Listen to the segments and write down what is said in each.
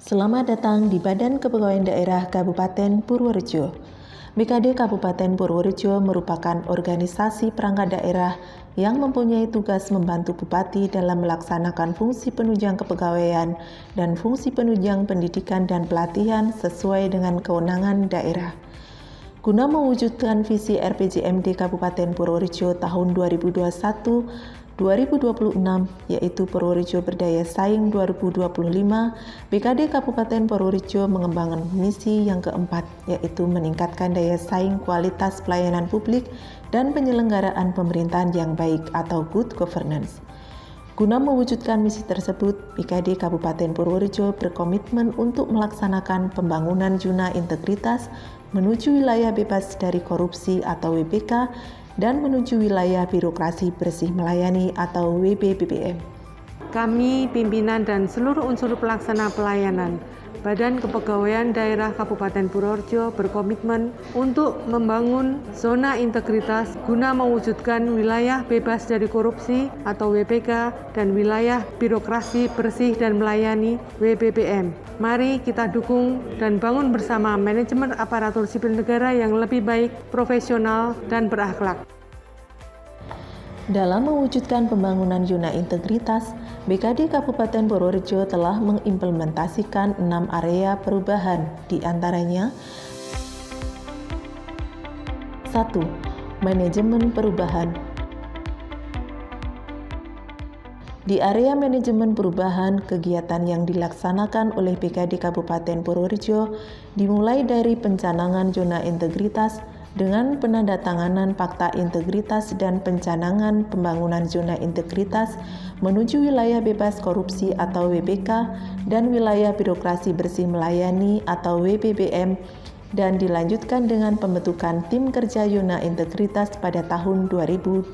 Selamat datang di Badan Kepegawaian Daerah Kabupaten Purworejo. BKD Kabupaten Purworejo merupakan organisasi perangkat daerah yang mempunyai tugas membantu Bupati dalam melaksanakan fungsi penunjang kepegawaian dan fungsi penunjang pendidikan dan pelatihan sesuai dengan kewenangan daerah. Guna mewujudkan visi RPJMD Kabupaten Purworejo tahun 2021-2026, yaitu Purworejo Berdaya Saing 2025, BKD Kabupaten Purworejo mengembangkan misi yang keempat, yaitu meningkatkan daya saing kualitas pelayanan publik dan penyelenggaraan pemerintahan yang baik atau good governance. Guna mewujudkan misi tersebut, BKD Kabupaten Purworejo berkomitmen untuk melaksanakan pembangunan zona integritas menuju wilayah bebas dari korupsi atau WBK dan menuju wilayah birokrasi bersih melayani atau WBBPM. Kami, pimpinan dan seluruh unsur pelaksana pelayanan Badan Kepegawaian Daerah Kabupaten Purworejo berkomitmen untuk membangun zona integritas guna mewujudkan wilayah bebas dari korupsi atau WBK dan wilayah birokrasi bersih dan melayani WBBM. Mari kita dukung dan bangun bersama manajemen aparatur sipil negara yang lebih baik, profesional, dan berakhlak. Dalam mewujudkan pembangunan zona integritas, BKD Kabupaten Purworejo telah mengimplementasikan 6 area perubahan, di antaranya 1. Manajemen perubahan. Di area manajemen perubahan, kegiatan yang dilaksanakan oleh BKD Kabupaten Purworejo dimulai dari pencanangan zona integritas dengan penandatanganan Fakta Integritas dan pencanangan pembangunan zona integritas menuju wilayah bebas korupsi atau WBK dan wilayah birokrasi bersih melayani atau WBBM, dan dilanjutkan dengan pembentukan tim kerja zona integritas pada tahun 2020.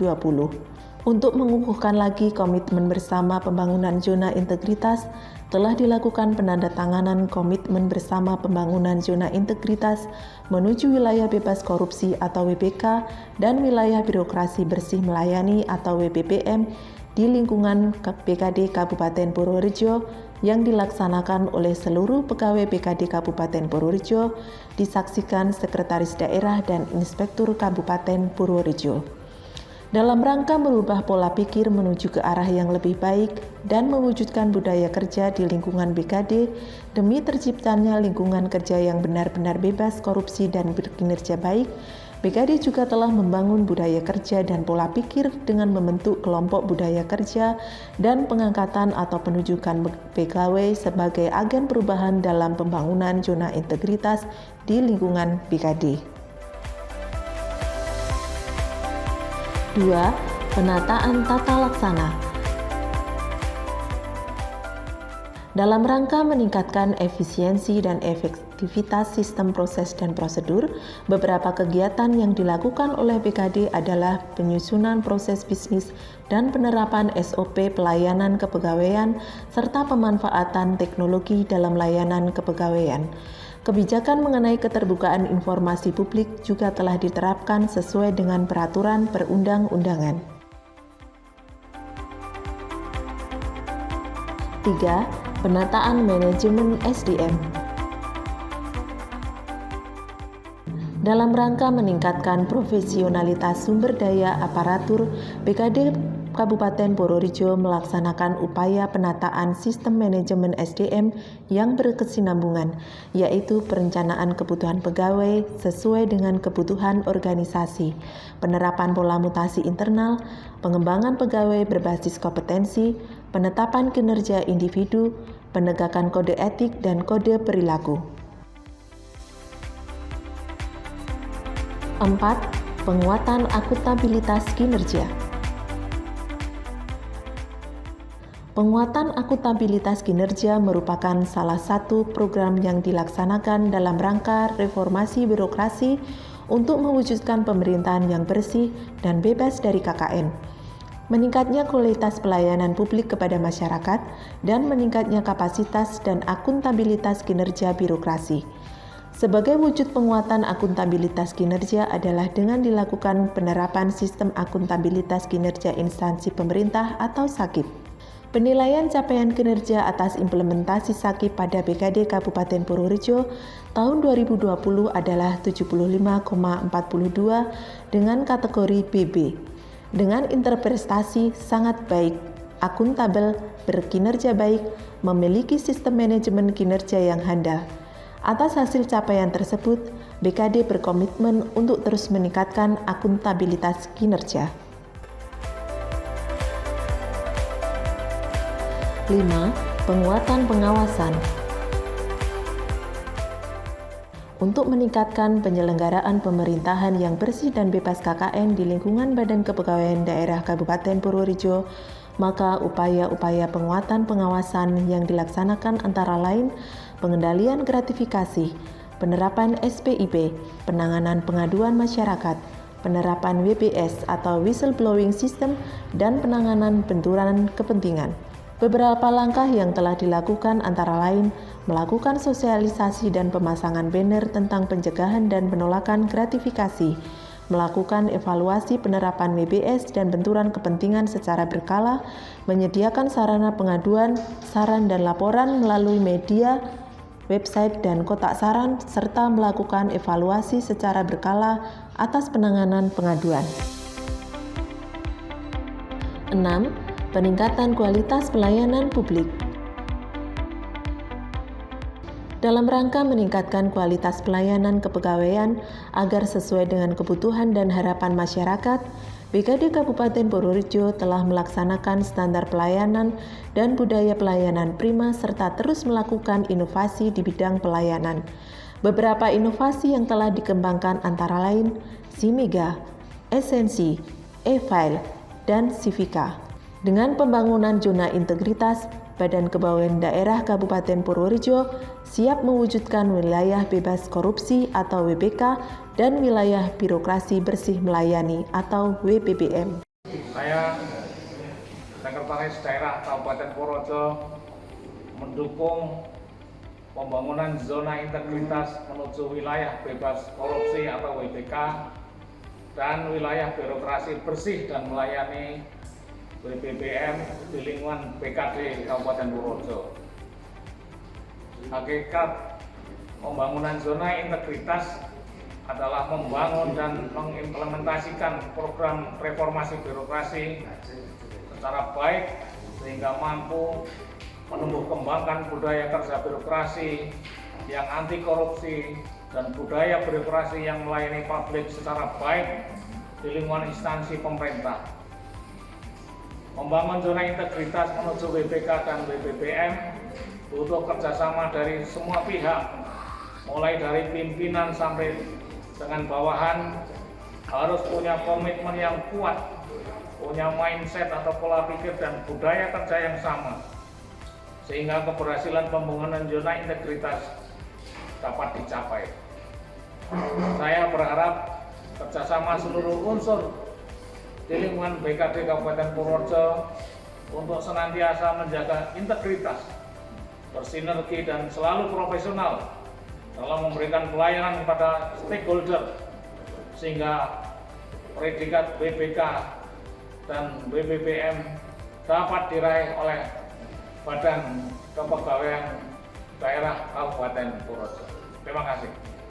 Untuk mengukuhkan lagi komitmen bersama pembangunan zona integritas, telah dilakukan penandatanganan komitmen bersama pembangunan zona integritas menuju wilayah bebas korupsi atau WBK dan wilayah birokrasi bersih melayani atau WBBM di lingkungan BKD Kabupaten Purworejo yang dilaksanakan oleh seluruh pegawai BKD Kabupaten Purworejo, disaksikan Sekretaris Daerah dan Inspektur Kabupaten Purworejo. Dalam rangka merubah pola pikir menuju ke arah yang lebih baik dan mewujudkan budaya kerja di lingkungan BKD demi terciptanya lingkungan kerja yang benar-benar bebas korupsi dan berkinerja baik, BKD juga telah membangun budaya kerja dan pola pikir dengan membentuk kelompok budaya kerja dan pengangkatan atau penunjukan pegawai sebagai agen perubahan dalam pembangunan zona integritas di lingkungan BKD. 2. Penataan tata laksana. Dalam rangka meningkatkan efisiensi dan efektivitas sistem proses dan prosedur, beberapa kegiatan yang dilakukan oleh BKD adalah penyusunan proses bisnis dan penerapan SOP pelayanan kepegawaian serta pemanfaatan teknologi dalam layanan kepegawaian. Kebijakan mengenai keterbukaan informasi publik juga telah diterapkan sesuai dengan peraturan perundang-undangan. 3. Penataan manajemen SDM. Dalam rangka meningkatkan profesionalitas sumber daya aparatur, BKD Kabupaten Purworejo melaksanakan upaya penataan sistem manajemen SDM yang berkesinambungan, yaitu perencanaan kebutuhan pegawai sesuai dengan kebutuhan organisasi, penerapan pola mutasi internal, pengembangan pegawai berbasis kompetensi, penetapan kinerja individu, penegakan kode etik dan kode perilaku. 4. Penguatan akuntabilitas kinerja. Penguatan akuntabilitas kinerja merupakan salah satu program yang dilaksanakan dalam rangka reformasi birokrasi untuk mewujudkan pemerintahan yang bersih dan bebas dari KKN, meningkatnya kualitas pelayanan publik kepada masyarakat, dan meningkatnya kapasitas dan akuntabilitas kinerja birokrasi. Sebagai wujud penguatan akuntabilitas kinerja adalah dengan dilakukan penerapan sistem akuntabilitas kinerja instansi pemerintah atau SAKIP. Penilaian capaian kinerja atas implementasi SAKI pada BKD Kabupaten Purworejo tahun 2020 adalah 75,42 dengan kategori BB. Dengan interpretasi sangat baik, akuntabel, berkinerja baik, memiliki sistem manajemen kinerja yang handal. Atas hasil capaian tersebut, BKD berkomitmen untuk terus meningkatkan akuntabilitas kinerja. 5. Penguatan pengawasan. Untuk meningkatkan penyelenggaraan pemerintahan yang bersih dan bebas KKN di lingkungan Badan Kepegawaian Daerah Kabupaten Purworejo, maka upaya-upaya penguatan pengawasan yang dilaksanakan antara lain pengendalian gratifikasi, penerapan SPIP, penanganan pengaduan masyarakat, penerapan WBS atau whistleblowing system, dan penanganan benturan kepentingan. Beberapa langkah yang telah dilakukan antara lain melakukan sosialisasi dan pemasangan banner tentang pencegahan dan penolakan gratifikasi, melakukan evaluasi penerapan WBS dan benturan kepentingan secara berkala, menyediakan sarana pengaduan, saran dan laporan melalui media, website dan kotak saran, serta melakukan evaluasi secara berkala atas penanganan pengaduan. 6. Peningkatan kualitas pelayanan publik. Dalam rangka meningkatkan kualitas pelayanan kepegawaian agar sesuai dengan kebutuhan dan harapan masyarakat, BKD Kabupaten Purworejo telah melaksanakan standar pelayanan dan budaya pelayanan prima serta terus melakukan inovasi di bidang pelayanan. Beberapa inovasi yang telah dikembangkan antara lain Simega, Esensi, E-File, dan Civica. Dengan pembangunan zona integritas, Badan Kepegawaian Daerah Kabupaten Purworejo siap mewujudkan wilayah bebas korupsi atau WBK dan wilayah birokrasi bersih melayani atau WBBM. Saya, Sekretaris Daerah Kabupaten Purworejo, mendukung pembangunan zona integritas menuju wilayah bebas korupsi atau WBK dan wilayah birokrasi bersih dan melayani WBBM di lingkungan BKD Kabupaten Purworejo. Hakikat pembangunan zona integritas adalah membangun dan mengimplementasikan program reformasi birokrasi secara baik sehingga mampu menumbuh kembangkan budaya kerja birokrasi yang anti korupsi dan budaya birokrasi yang melayani publik secara baik di lingkungan instansi pemerintah. Membangun zona integritas menuju WBK dan WBBM butuh kerjasama dari semua pihak, mulai dari pimpinan sampai dengan bawahan, harus punya komitmen yang kuat, punya mindset atau pola pikir dan budaya kerja yang sama, sehingga keberhasilan pembangunan zona integritas dapat dicapai. Saya berharap kerjasama seluruh unsur di lingkungan BKD Kabupaten Purworejo untuk senantiasa menjaga integritas, bersinergi dan selalu profesional dalam memberikan pelayanan kepada stakeholder sehingga predikat WBK dan WBBM dapat diraih oleh Badan Kepegawaian Daerah Kabupaten Purworejo. Terima kasih.